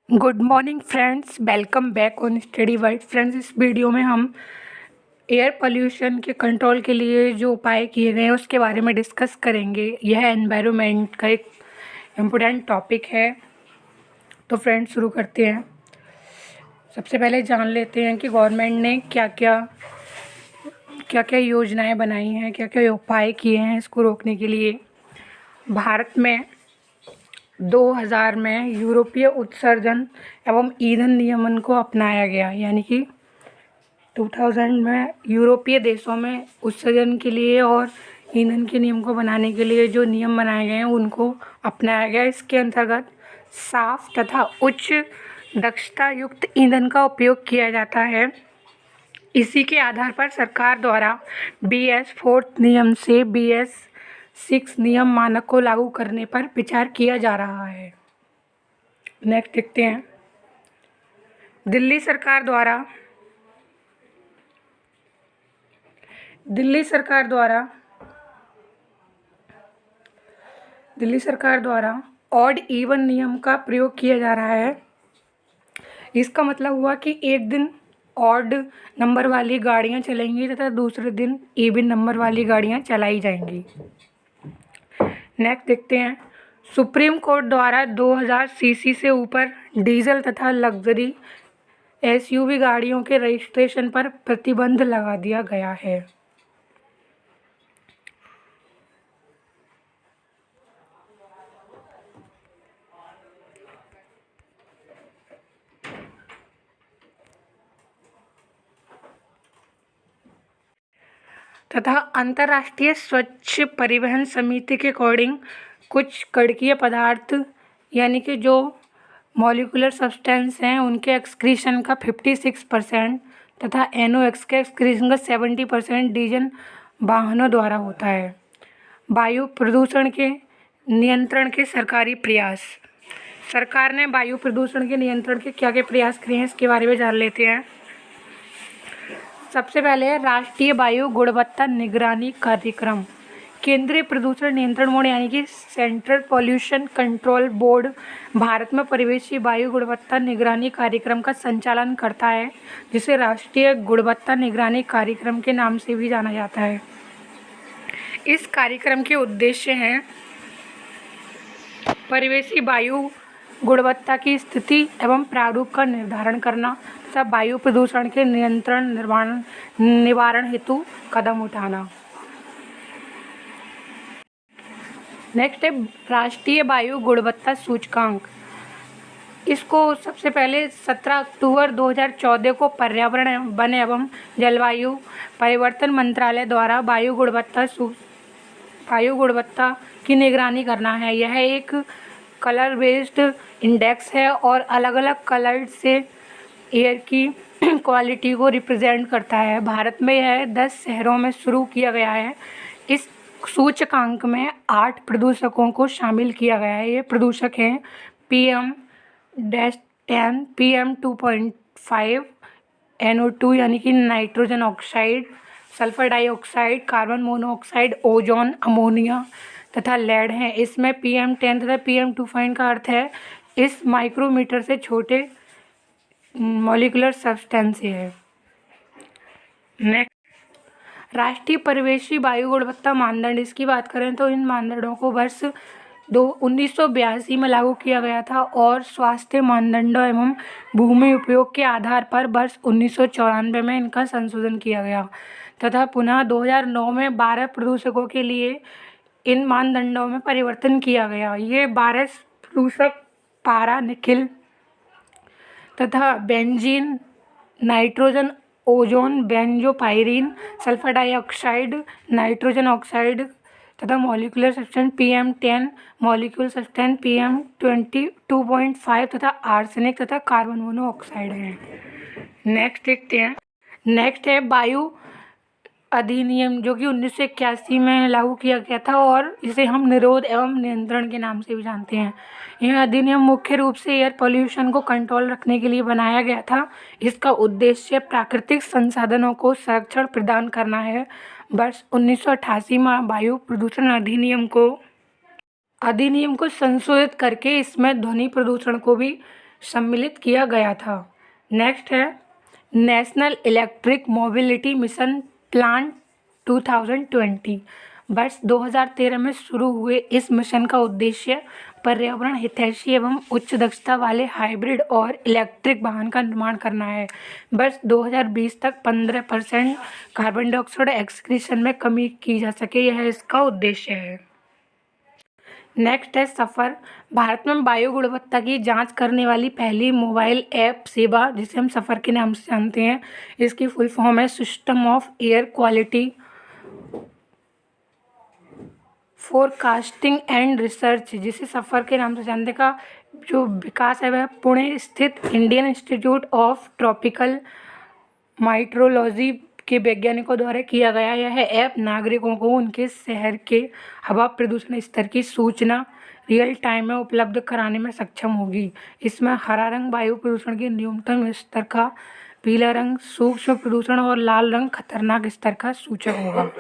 Good morning friends, welcome back on study world. Friends, इस video में हम air pollution के कंट्रोल के लिए जो उपाय किए गए हैं उसके बारे में डिस्कस करेंगे। यह एनवायरनमेंट का एक इम्पोर्टेंट टॉपिक है। तो फ्रेंड्स, शुरू करते हैं। सबसे पहले जान लेते हैं कि गवर्नमेंट ने क्या क्या योजनाएं बनाई हैं, क्या क्या उपाय किए हैं इसको रोकने के लिए। भारत में 2000 में यूरोपीय उत्सर्जन एवं ईंधन नियमन को अपनाया गया, यानी कि 2000 में यूरोपीय देशों में उत्सर्जन के लिए और ईंधन के नियम को बनाने के लिए जो नियम बनाए गए हैं उनको अपनाया गया। इसके अंतर्गत साफ तथा उच्च दक्षता युक्त ईंधन का उपयोग किया जाता है। इसी के आधार पर सरकार द्वारा BS4 नियम से BS6 नियम मानक को लागू करने पर विचार किया जा रहा है। नेक्स्ट देखते हैं। दिल्ली सरकार द्वारा ऑड इवन नियम का प्रयोग किया जा रहा है। इसका मतलब हुआ कि एक दिन ऑड नंबर वाली गाड़ियां चलेंगी तथा दूसरे दिन इवन नंबर वाली गाड़ियां चलाई जाएंगी। नेक्स्ट देखते हैं। सुप्रीम कोर्ट द्वारा 2000 सीसी से ऊपर डीजल तथा लग्जरी SUV गाड़ियों के रजिस्ट्रेशन पर प्रतिबंध लगा दिया गया है। तथा अंतर्राष्ट्रीय स्वच्छ परिवहन समिति के अकॉर्डिंग कुछ कणकीय पदार्थ यानी कि जो मॉलिक्यूलर सब्सटेंस हैं उनके एक्सक्रीशन का 56% तथा NOx के एक्सक्रीशन का 70% डीजल वाहनों द्वारा होता है। वायु प्रदूषण के नियंत्रण के सरकारी प्रयास। सरकार ने वायु प्रदूषण के नियंत्रण के क्या क्या प्रयास किए हैं इसके बारे में जान लेते हैं। सबसे पहले राष्ट्रीय वायु गुणवत्ता निगरानी कार्यक्रम। केंद्रीय प्रदूषण नियंत्रण बोर्ड यानी कि central pollution control board Bharat में परिवेशी वायु गुणवत्ता निगरानी कार्यक्रम का संचालन करता है, जिसे राष्ट्रीय गुणवत्ता निगरानी कार्यक्रम के नाम से भी जाना जाता है। इस कार्यक्रम के उद्देश्य हैं परिवेशी वायु गुणवत्ता की स्थिति एवं प्रारूप का निर्धारण करना तथा वायु प्रदूषण के निवारण हेतु कदम उठाना। नेक्स्ट है राष्ट्रीय वायु गुणवत्ता सूचकांक। इसको सबसे पहले 17 अक्टूबर 2014 को पर्यावरण वन एवं जलवायु परिवर्तन मंत्रालय द्वारा वायु गुणवत्ता की निगरानी करना है। यह एक कलर बेस्ड इंडेक्स है और अलग अलग कलर से एयर की क्वालिटी को रिप्रेजेंट करता है। भारत में यह 10 शहरों में शुरू किया गया है। इस सूचकांक में 8 प्रदूषकों को शामिल किया गया है। ये प्रदूषक हैं PM-10, PM2.5, NO2 यानी कि nitrogen oxide, sulphur dioxide, carbon monoxide, ozone, ammonia तथा लेड हैं। इसमें PM10 तथा PM2.5 का अर्थ है इस माइक्रोमीटर से छोटे मॉलिक्यूलर सब्सटेंस है। नेक्स्ट, राष्ट्रीय परिवेशी वायु गुणवत्ता मानदंड। इसकी बात करें तो इन मानदंडों को वर्ष 1982 में लागू किया गया था और स्वास्थ्य मानदंडों एवं भूमि उपयोग के आधार पर वर्ष 1994 में इनका संशोधन किया गया तथा पुनः 2009 में 12 प्रदूषकों के लिए इन मानदंडों में परिवर्तन किया गया। ये 12 प्रदूषक पारा, निकिल तथा benzene, nitrogen, ozone, benzopyrene, sulphur dioxide, nitrogen oxide तथा molecular substance PM10, molecular substance PM22.5 तथा आर्सेनिक तथा कार्बन मोनोऑक्साइड है। नेक्स्ट देखते हैं। नेक्स्ट है वायु अधिनियम, जो कि 1981 में लागू किया गया था और इसे हम निरोध एवं नियंत्रण के नाम से भी जानते हैं। यह अधिनियम मुख्य रूप से एयर पोल्यूशन को कंट्रोल रखने के लिए बनाया गया था। इसका उद्देश्य प्राकृतिक संसाधनों को संरक्षण प्रदान करना है। वर्ष 1988 में वायु प्रदूषण अधिनियम को संशोधित करके इसमें ध्वनि प्रदूषण को भी सम्मिलित किया गया था। नेक्स्ट है national electric mobility mission plan 2020। वर्ष 2013 में शुरू हुए इस मिशन का उद्देश्य पर्यावरण हितैषी एवं उच्च दक्षता वाले हाइब्रिड और इलेक्ट्रिक वाहन का निर्माण करना है। वर्ष 2020 तक 15% कार्बन डाइऑक्साइड एक्सक्रीशन में कमी की जा सके, यह इसका उद्देश्य है। नेक्स्ट है सफ़र। भारत में वायु गुणवत्ता की जांच करने वाली पहली मोबाइल ऐप सेवा, जिसे हम सफ़र के नाम से जानते हैं, इसकी फुल फॉर्म है system of air quality forecasting and research, जिसे सफ़र के नाम से जानने का जो विकास है वह पुणे स्थित इंडियन इंस्टीट्यूट ऑफ ट्रॉपिकल माइट्रोलॉजी के वैज्ञानिकों द्वारा किया गया। यह ऐप नागरिकों को उनके शहर के हवा प्रदूषण स्तर की सूचना रियल टाइम में उपलब्ध कराने में सक्षम होगी। इसमें हरा रंग वायु प्रदूषण के न्यूनतम स्तर का, पीला रंग सूक्ष्म प्रदूषण और लाल रंग खतरनाक स्तर का सूचक होगा।